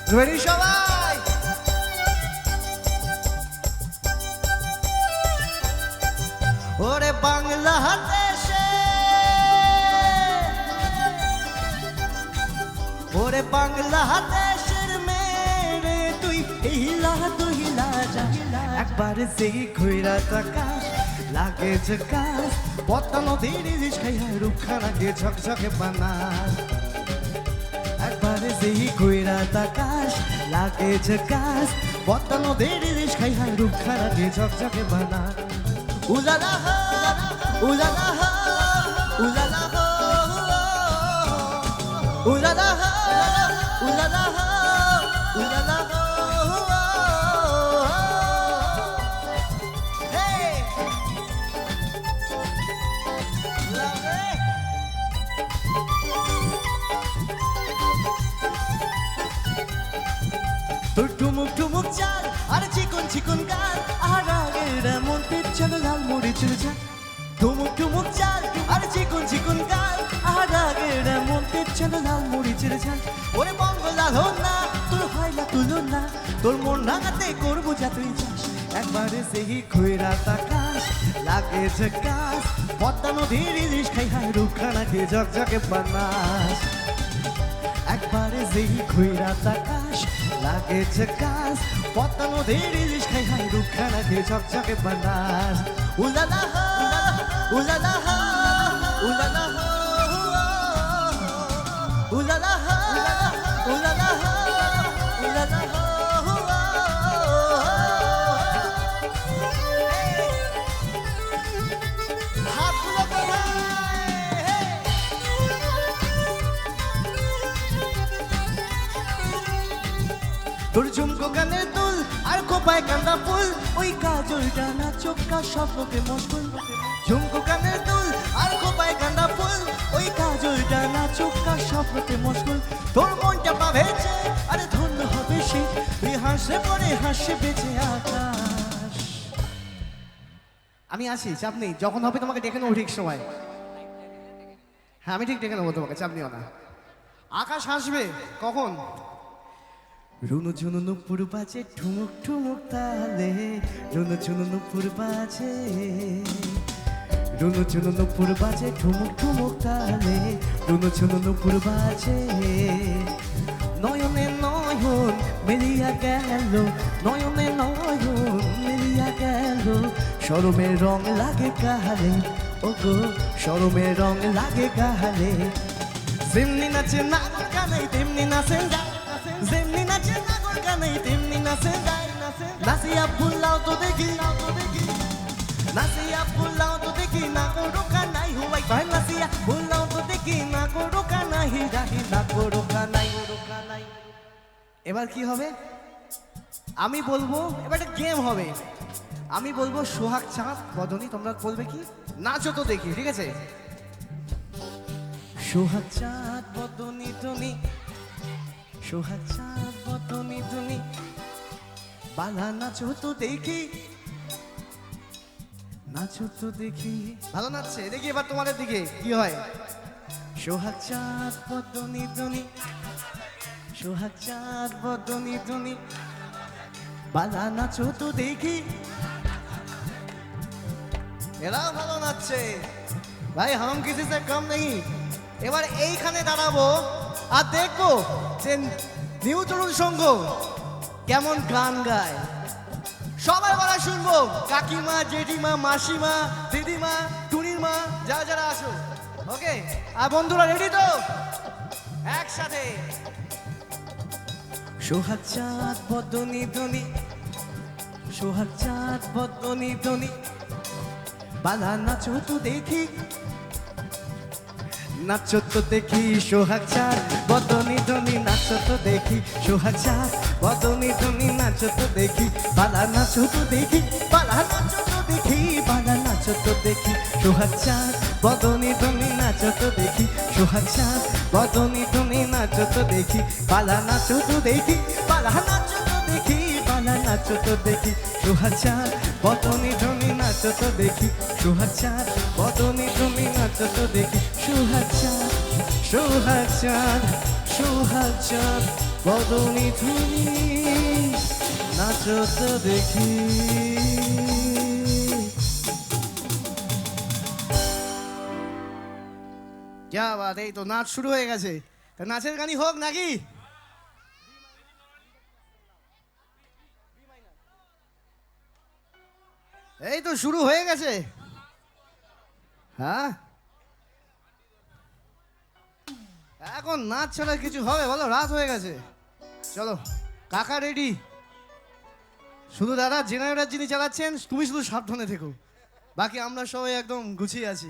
Ready সবাই? ওরে বাংলাদেশে, ওরে বাংলাদেশের মেরে তুই হিলা তুহিলা যা একবার সেই ঘুরা তাকাস লাগে ঝকাস পদ্মা নদীর ইলিশ খাইয়া রুখানাকে ঝকঝকে বানাস একবার সেই ঘুরা তাকাস লাগে ঝকাস পদ্মা নদীর ইলিশ খাইয়া রুখানাকে ঝকঝকে বানাস উলালা হো উলালা হো উলালা হো উলালা হো উলালা হো উলালা হো হে লাভে তোর টুমুক টুমুক চাল আর চিকন চিকন গাল আর আগের এমন পেছন লাল মরিচের ঝাল টুমুক টুমুক চাল আর চিকন চিকন গাল আর আগের এমন পেছন লাল মরিচের ঝাল ওরে বঙ্গলাল হো না তোর হয় না তুলো না তোর মন রাঙাতে করবো যা তুই চাস একবারে সেই খৈরা তাকাস লাগে ঝকাস পদ্মা নদীর ইলিশ খাই হায় রুখানাকে ঝকঝকে বানাস একবারে যেই খৈরা তাকাস লাগে ঝকাস পদ্মা নদীর ইলিশ খাই হাই রুখানাকে ঝকঝকে বানাস উলালা হো উলালা হো উলালা হো উলালা হো উলালা হো উলালা হো হাতগুলো তোর ঝুমকো কানের দুল আর খোপায় কান্দা ফুল ওই কাজলটা না চোখটা স্বপ্নকে মশগুল ঝুমকো কানের দুল আর খোপায় কান্দা ফুল ওই কাজলটা না চোখটা স্বপ্নকে মশগুল তোর মনটা পাবেছে আরে ধন্য হবে সে তুই হাসলে পরে হাসে বেঁচে আকাশ আমি আসি চাপ নেই যখন হবে তোমাকে ডেকে নেবো ঠিক সময় হ্যাঁ আমি ঠিক ডেকে নেবো তোমাকে চাপ নিও না আকাশ হাসবে কখন রুনু ঝুনু নুপুর বাজে ঠুমুক ঠুমুক তালে রুনু ঝুনু নুপুর বাজে রুনু ঝুনু নুপুর বাজে ঠুমুক ঠুমুক তালে রুনু ঝুনু নুপুর বাজে নয়নে নয়ন মেলিয়া গেল নয়নে নয়ন মেলিয়া গেল শরমের রং লাগে গালে ও গো শরমের রং লাগে গালে যেমনি নাচে নাগর কানাই তেমনি নাচে যেমনি নাচে নাগর কানাই তেমনি নাচে নাচিয়া ফুলাও তো দেখি নাচিয়া ফুলাও তো দেখি নাগর কানাই হুয়াই ভাই নাচিয়া ফুলাও তো দেখি নাগর কানাই রাহি নাগর কানাই এবার কি হবে আমি বলবো এবার একটা গেম হবে আমি বলবো সোহাগ চাঁদ বদনী তোমরা বলবে কি নাচো তো দেখি ঠিক আছে সোহাগ চাঁদ বদনী তুমি সোহাগ চাঁদ বদনী তুমি বালা নাচো তো দেখি নাচো তো দেখি ভালো নাচছে দেখি এবার তোমাদের দিকে কি হয় সোহাগ চাঁদ বদনী তুমি সোহাগ চাঁদ বদনী তুমি বালা নাচো তো দেখি এরাও ভালো নাচছে ভাই হাম কিসি সে কম নেই এবার এইখানে দাঁড়াবো আর দেখবো যে নিউ তরুণ সংঘ কেমন গান গায় সবাই বলা শুনবো কাকিমা জেঠিমা মাসিমা দিদিমা টুনির মা যারা যারা আসো ওকে আর বন্ধুরা রেডি তো একসাথে সোহাগ চাঁদ বদনী ধ্বনি সোহাগ চাঁদ বদনী ধ্বনি বালা নাচো তো দেখি নাচো তো দেখি সোহাগ চাঁদ বদনী ধ্বনি নাচো তো দেখি সোহাগ চাঁদ বদনী ধ্বনি নাচো তো দেখি বালা নাচো তো দেখি বালা নাচো তো দেখি বালা নাচো তো দেখি সোহাগ চাঁদ বদনী ধ্বনি নাচো তো দেখি সোহাগ চাঁদ বদনী ধ্বনি নাচো তো দেখি বালা নাচো তো দেখি বালা নাচো তো দেখি বালা নাচো তো দেখি সোহাগ চাঁদ বদনী ধ্বনি নাচো তো দেখি সোহাগ চাঁদ বদনী ধ্বনি নাচো তো দেখি সোহাগ চাঁদ সোহাগ চাঁদ সোহাগ চাঁদ বদনি তুমি নাচো তো দেখি। क्या बात, এই তো নাচ শুরু হয়ে গেছে। তা নাচের গানই হোক নাকি? এই তো শুরু হয়ে গেছে। হ্যাঁ, এখন নাচ ছাড়া কিছু হবে বলো? রাত হয়ে গেছে। চলো কাকা রেডি। শুধু দাদা জেনারেটর যিনি চালাচ্ছেন তুমি শুধু সাবধানে থেকো, বাকি আমরা সবাই একদম গুছিয়ে আছি।